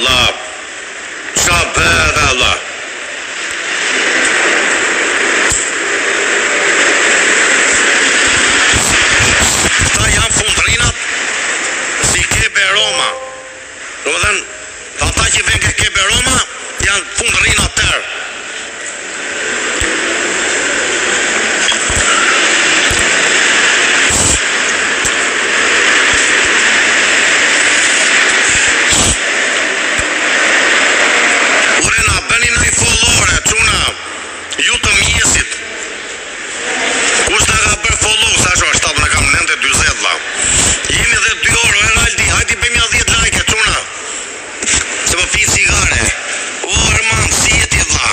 Allah. Qa bëhet Allah. Këta janë fundrinat si Kebe Roma. Do më thënë, ata që vjen ke Kebe Roma janë fundrinat tërë. Ju të mjesit kush nga ka bërë follow sa që është në kam 9:40 la jemi dhe 2 orë Eraldi hajti bëjmë 10 like quna se më fi cigare o Arman si jeti la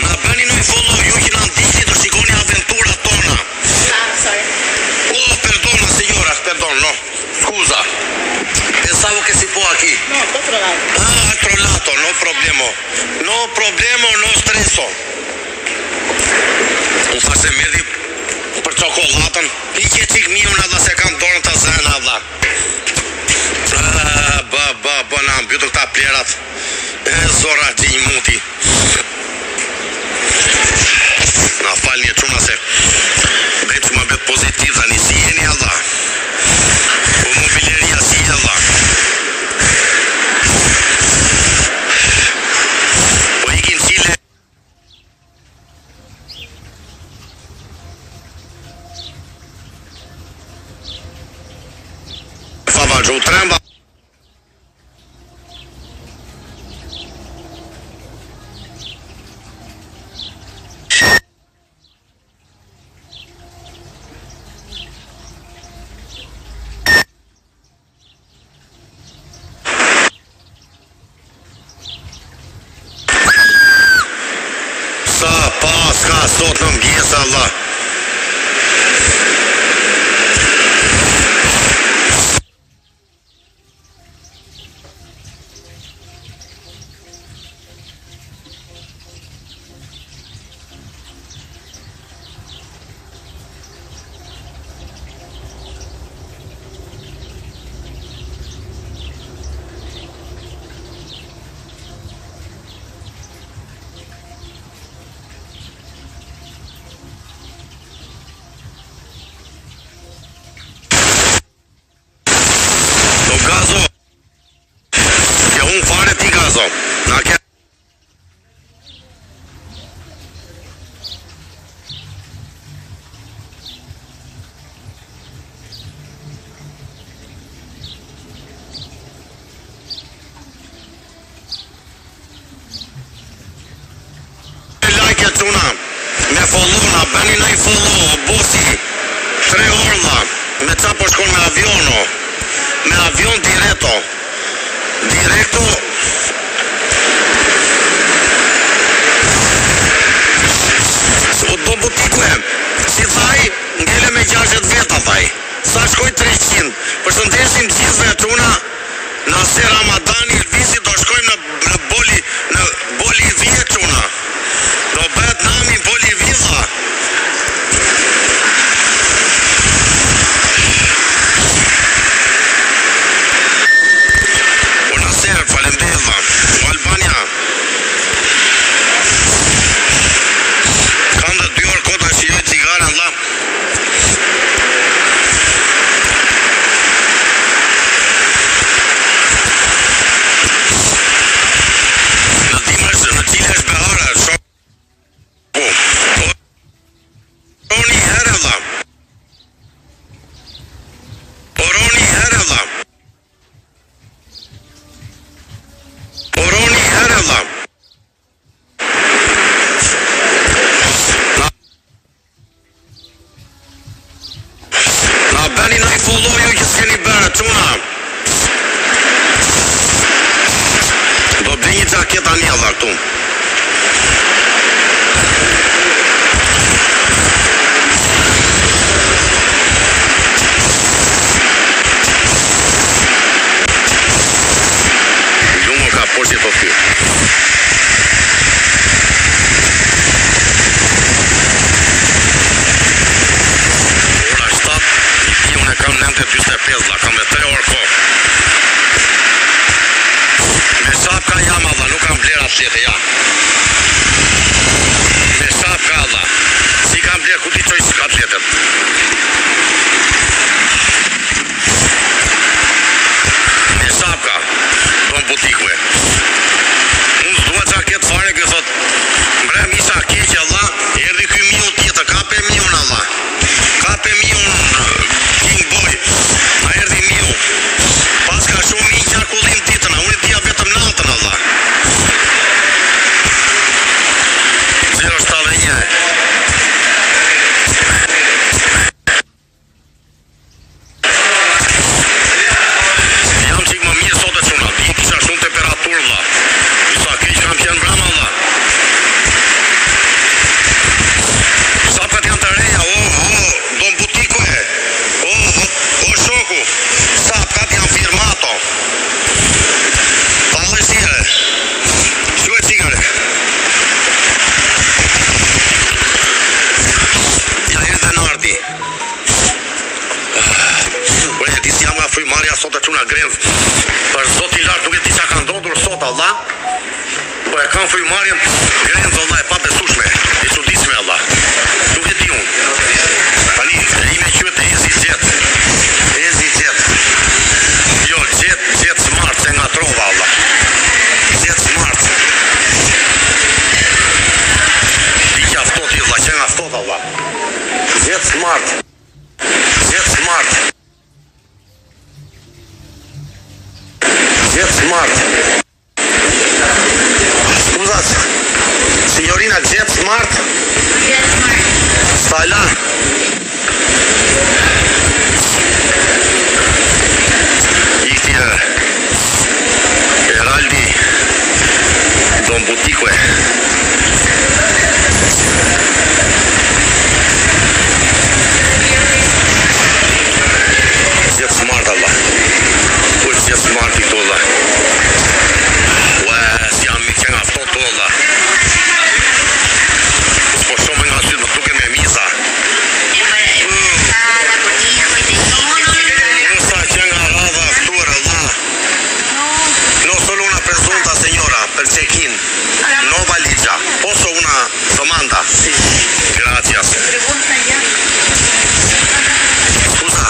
na bëni nëj follow ju që na ndihni të shikoni aventurat tona perdona signora perdon no scusa pensavo che si può aquí no, otro lado altro lato no problemo no streso unë thash se mirdi për çokolatën i që qik mi unë adha se kam dorën të zënë adha na mbytu këta plerat e zora gjinj muti na falni e quna se bëjtë që më bëtë pozitiv tani si jeni adha po mobileria si adha Giù tramba sa pas ka sot në mëngjes Allah gazo che un fare ti gazo na che like e tuna me follow na bëni na i follow busi 3 orë me qa po shkon me aviono me avion diretto do butikue si thaj ngele me 60 veta thaj sa shkoj 300 përshëndesim gjithve tuna nëse Ramadani Elvisi do shkojmë në Bolivie tuna do bëhet nami Bolivia Falemdella, Albania kam dhe 2 orë kota shijoj cigare Allah në dimër në cilë është behara oroni herë Allah bëni në i follow ju që s'keni bërë quna do bëj një gjaketa njëlla këtu Gjumë ka poshtë të ty kam 9:45 kam dhe 3 orë gjete, ja. Me shapka, Allah. Si kam bler, ku ti qoj si atletet. Me shapka, do në butikve. Unë s'dua qa ketë fare, kjo thot, mbrem isha keqe, Allah, erdi ky miun tjetër, kape miun, Allah. Kape miun, King Boy, a erdi miun. Pas ka shumë mi qarkullim ditën, unë i dhja vetëm natën, Allah. 071. Jam qik më mirë sot e quna, i kisha shumë temperaturë, Allah. Sa keq kam qenë vrama, Allah. Sapkat janë të reja, do në butiku e. O shoku, sapkat janë firmato. Palle sire. Shkoj cigare. Ja e dhe nardi. Ure, disi jam nga frymarja sot e quna grevë. Për zot i lartë duke ti qa ka ndodhur sot, Allah. Po e kam frymarjen grevë, Allah, e pa besushme. I çuditshme, Allah. Nuk e di unë. Tani, e ime qytë ezi gjetë. Ezi gjetë. Jo, gjetë smart, se nga trova, Allah. Gjetë smart. I që aftot, i Allah, që nga aftot, Allah. Gjetë smart. Gjetë smart. Gjetë smart. Scuzat, signorina Jet Smart? Jet Smart. Stala? Ikti Eraldi Don Butikue. Jet Smart, Allah. Ujtë Jet Smart i këto, Allah. Jam mi kënë aftot të, Allah. Po shumë nga sytë më duke me miza. Usa që nga radha aftur, Allah. No solo una presunta señora per check-in. No valigia. Posso una domanda? Gracias. Scusa,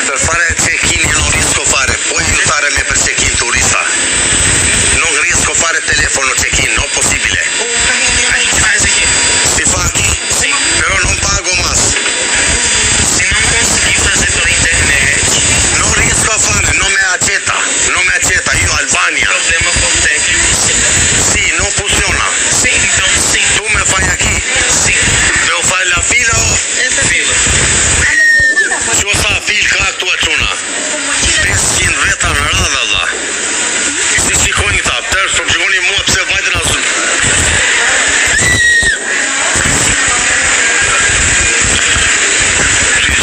per fare check-in io non riesco a fare. Puoi aiutarmi per check-in, turista? Non riesco a fare telefono check-in, non possibile. Si fa aquí? Sì. Però non pago más. Se non consegui fare per internet. Non riesco a fare, non mi accetta. Non mi accetta, io Albania. Problema con te. Sì, non funziona. Sì, non sì. Tu me fai aquí? Sì. Devo fare la fila o? Fila. Që sa fil ka këtu e quna? 500 veta në radha, Allah. Si shikoni ta, tërë, shumë shikoni mua pse vajtën asë.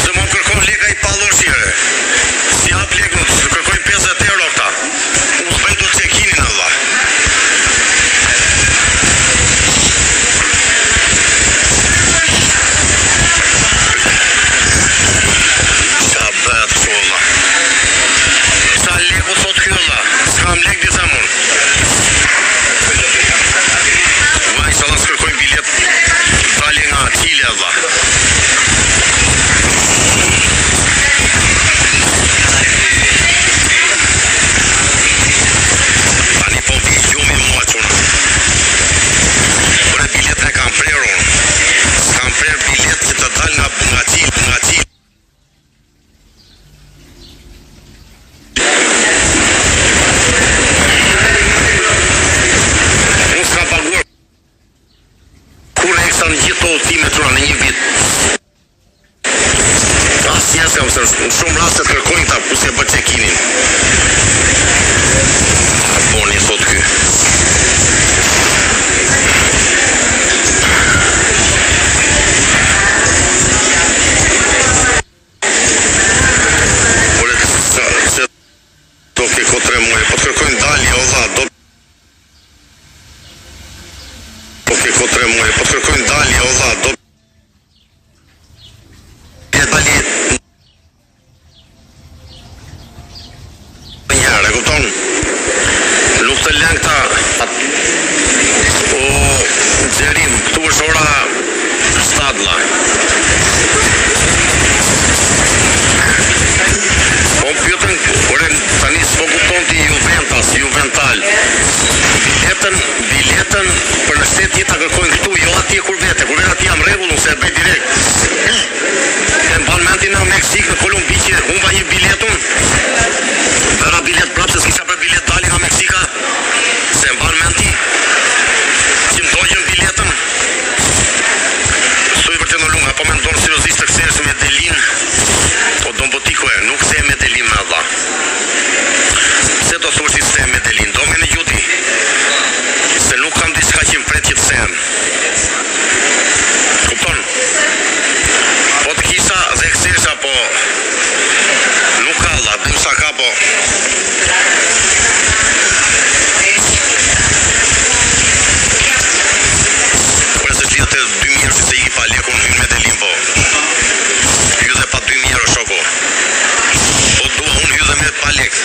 Se më kërkon leka i paloshire. Si hap lekën, se kërkojnë 50 euro këta. Unë s'bejtu check-inin, Allah. Qa bet këtu, Allah. Sa leku sot kjo, Allah. S'kam lek disa mund. Vaj, sa da s'kërkojnë bilet tali nga Chile, Allah. Tani po vi gjumi mua quna. Ure bilet e kam prerë unë. Kam prerë bilet që të dal nga Chile. Unë s'kam paguar kur ekstra në gjithë të udhëtime quna në një vit. Asë njësë kam sërë, në shumë rastet kërkojnë ta ku se bë check-inin. Boni sot ky. Ure se do ke ko 3 muaj, po të kërkojnë dalje, Allah, do ke ko 3 muaj, po të kërkojnë dalje, Allah, do ke dalje njërë, e kupton? Nuk të lënë këta O, Xherim, këtu është ora 7 vlla. Po pyetën, ore tani s'po kupton ti Juvental. Biletën për në shtet ta kërkojnë këtu, jo atje kur vete atje jam rregull, unë se e bëj direkt. E mban mendin në Meksik, në Kolumbi që humba një biletun. Bëra bilet prapë, se s'kisha për bilet dali nga Meksika. Se mban mendi që më dojgjën biletën. Stoj për të në lunga, po me ndonë seriozisht të kthesh me Delin. O do më botiko e, nuk kthej me Delin me Allah. Se do thush i kthej me Delin, do me në gjuti. Se nuk kam diçka që më pret që të them. Kupton? Po të kisha dhe kthesha, po nuk ka Allah, dim sa ka, po kërë se gjithë të 2.000 euro se i pa lekun me Delin, po ju dhe pa 2.000 euro shoko, po dua unë ju dhe me pa lek.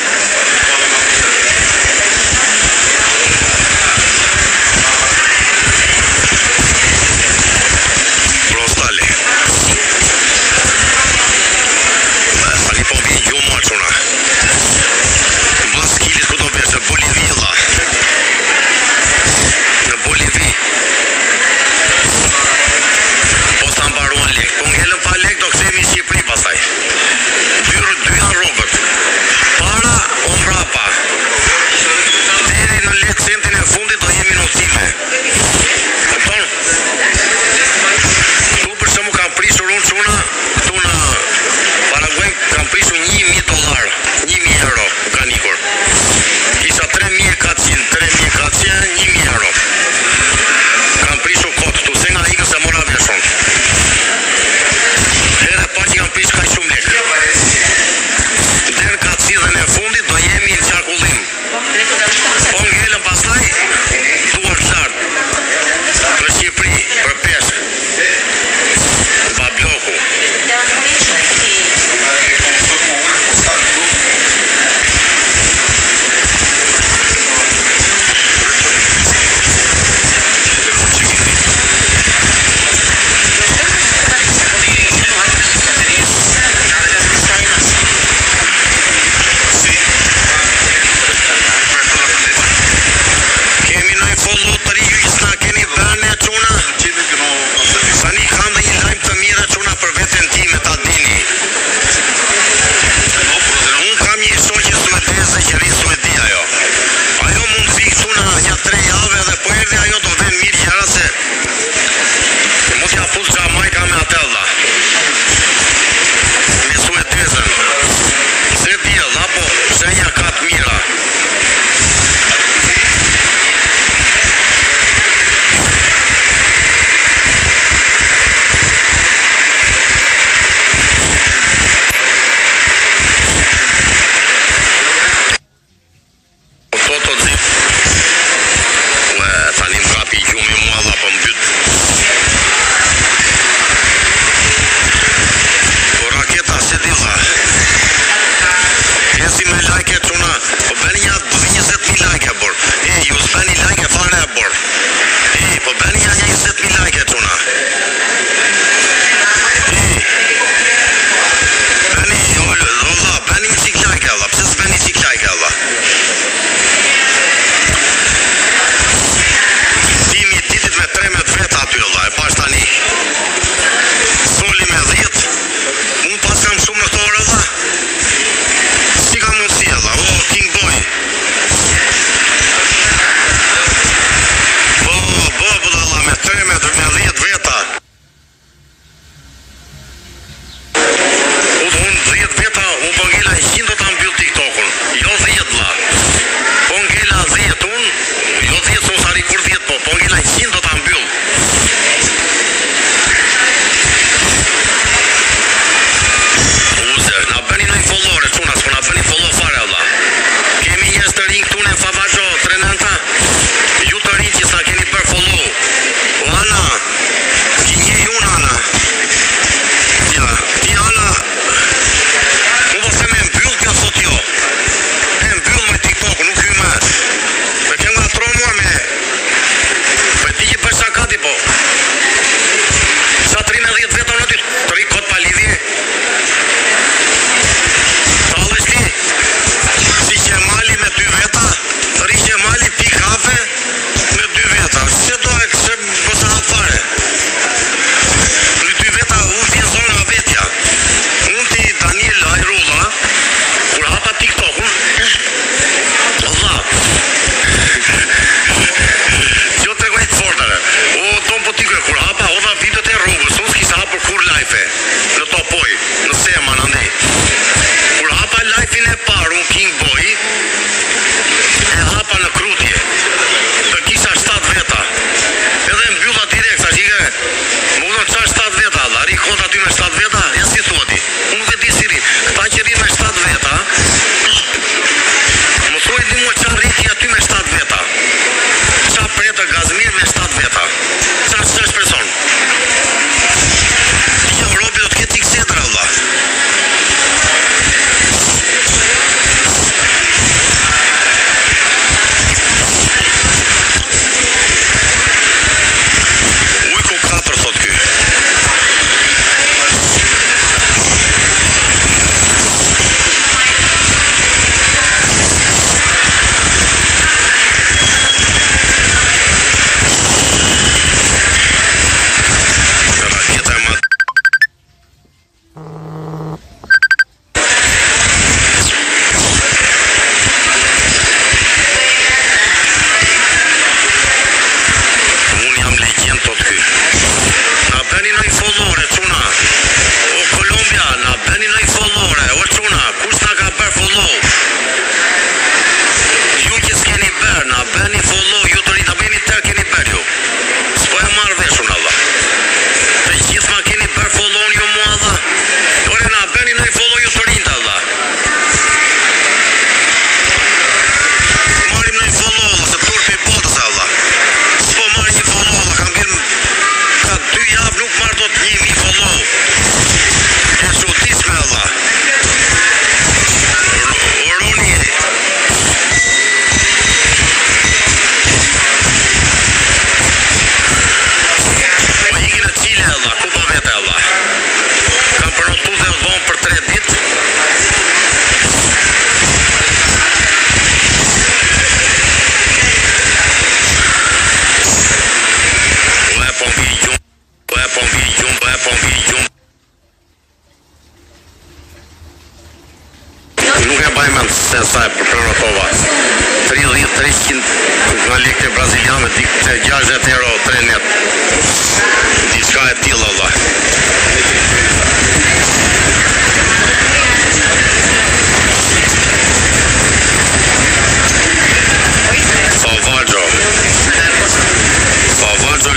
mbajmen se sa e prorokova. 30-300 nga lekë braziliane, dikte 60 euro 3 net. Diçka e tillë valla.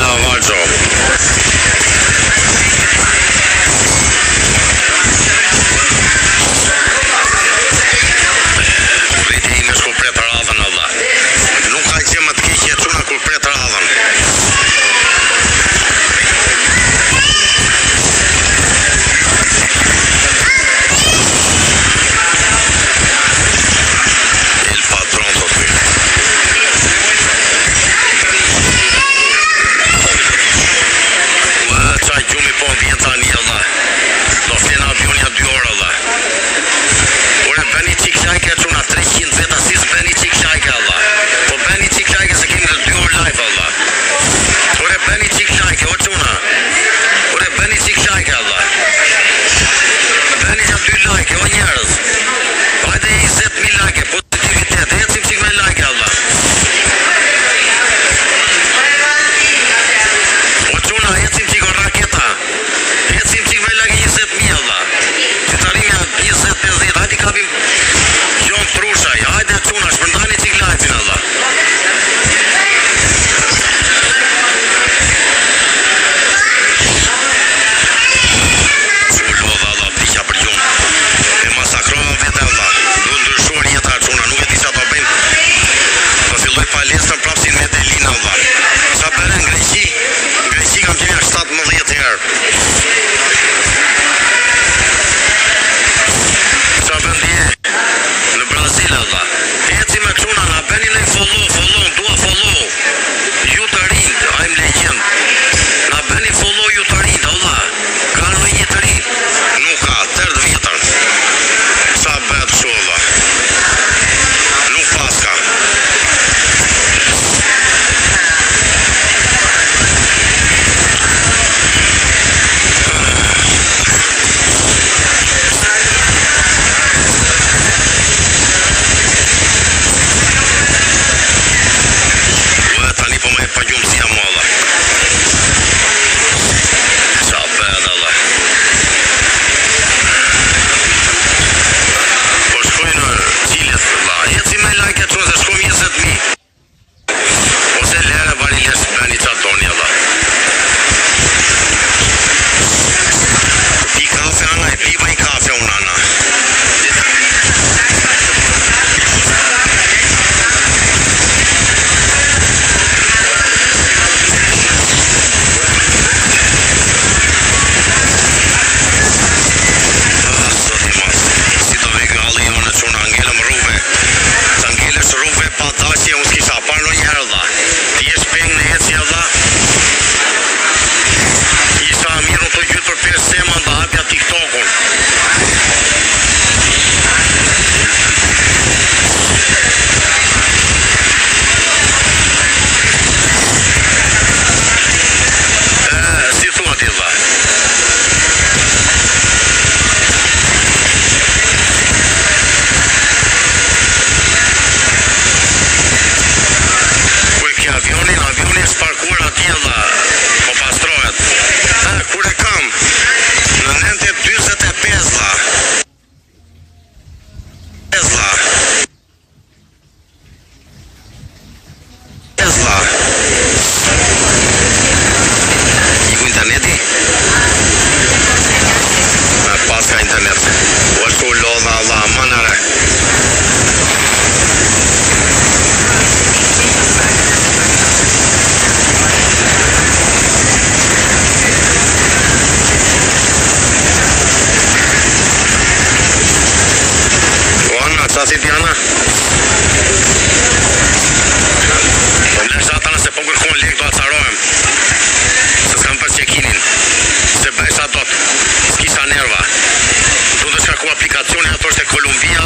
Lavaggio. Rritimi shku pret radhën Allah. Nuk ka që më të keqe çuna kur pret radhën. Il patron do ty. Gjumi po vjen tani Allah. Do flen avionja 2 orë Allah. Ore bëni çik lajke çuna 300 veta si bëni çik lajke Allah. Po bëni çik lajke se kemi 2 orë live Allah. Ore bëni çik lajke o çuna. Ore bëni çik lajke Allah. Bëni ja 2 lajke o njerëz. Hajde 20.000 lajke pozitivitet. Ecim çik me lajke Allah. O çuna ecim çik raketa. Ecim çik me lajke 20.000 Allah. Qytarimja 20-50. Hajde kapim Gjon Trushaj. Hajde çuna shpërndani çik lajkin Allah. Lodha Allah piqa për gjumë. E masakrova vete Allah. Du ndryshuar jeta çuna. Nuk e di sa të bëjmë. Do filloj palestën prapsin me Delina Allah. Sa bërë në Greqi? Greqi kam qenja 17 herë. Sa bëndje? Në Brazil Allah. Eci me çuna na bëni lej follow, dua follow. Ju të rinj, I'm legend. Na bëni follow ju të rinj Allah. Ka në një të rinj. Nuk ka, 8 vjetër. Sa bëhet kështu Allah. Nuk paska. Tani po me pa gjumë si jam Allah. Sa bëhet Allah. Po shkojnë cilët Allah. Eci me lajke të se shkojnë 20.000. Ose lere bari lesh bëni qa doni Allah. Pi kafe ana e pi vaj kafe unë ana. Unë s'kisha parë në njëherë Allah. Ti e shpeng në eci Allah. Isha mirë të gjytë për 5 sema nda hapja TikTokun. Si thua ti Allah? Avioni është parkuar atje Allah. Po pastrohet. Kur e kam në 9:45 Allah. Iku interneti? Pas ka internet. Po është u lodha Allah, manare. Sa si t'jana? Po më leshtë atana se po kërkon lek do acarojmë. Se s'kam për qekinin. Se bëjsha dot. S'kisha nerva. Du të shkaku aplikacioni ato është e Kolumbia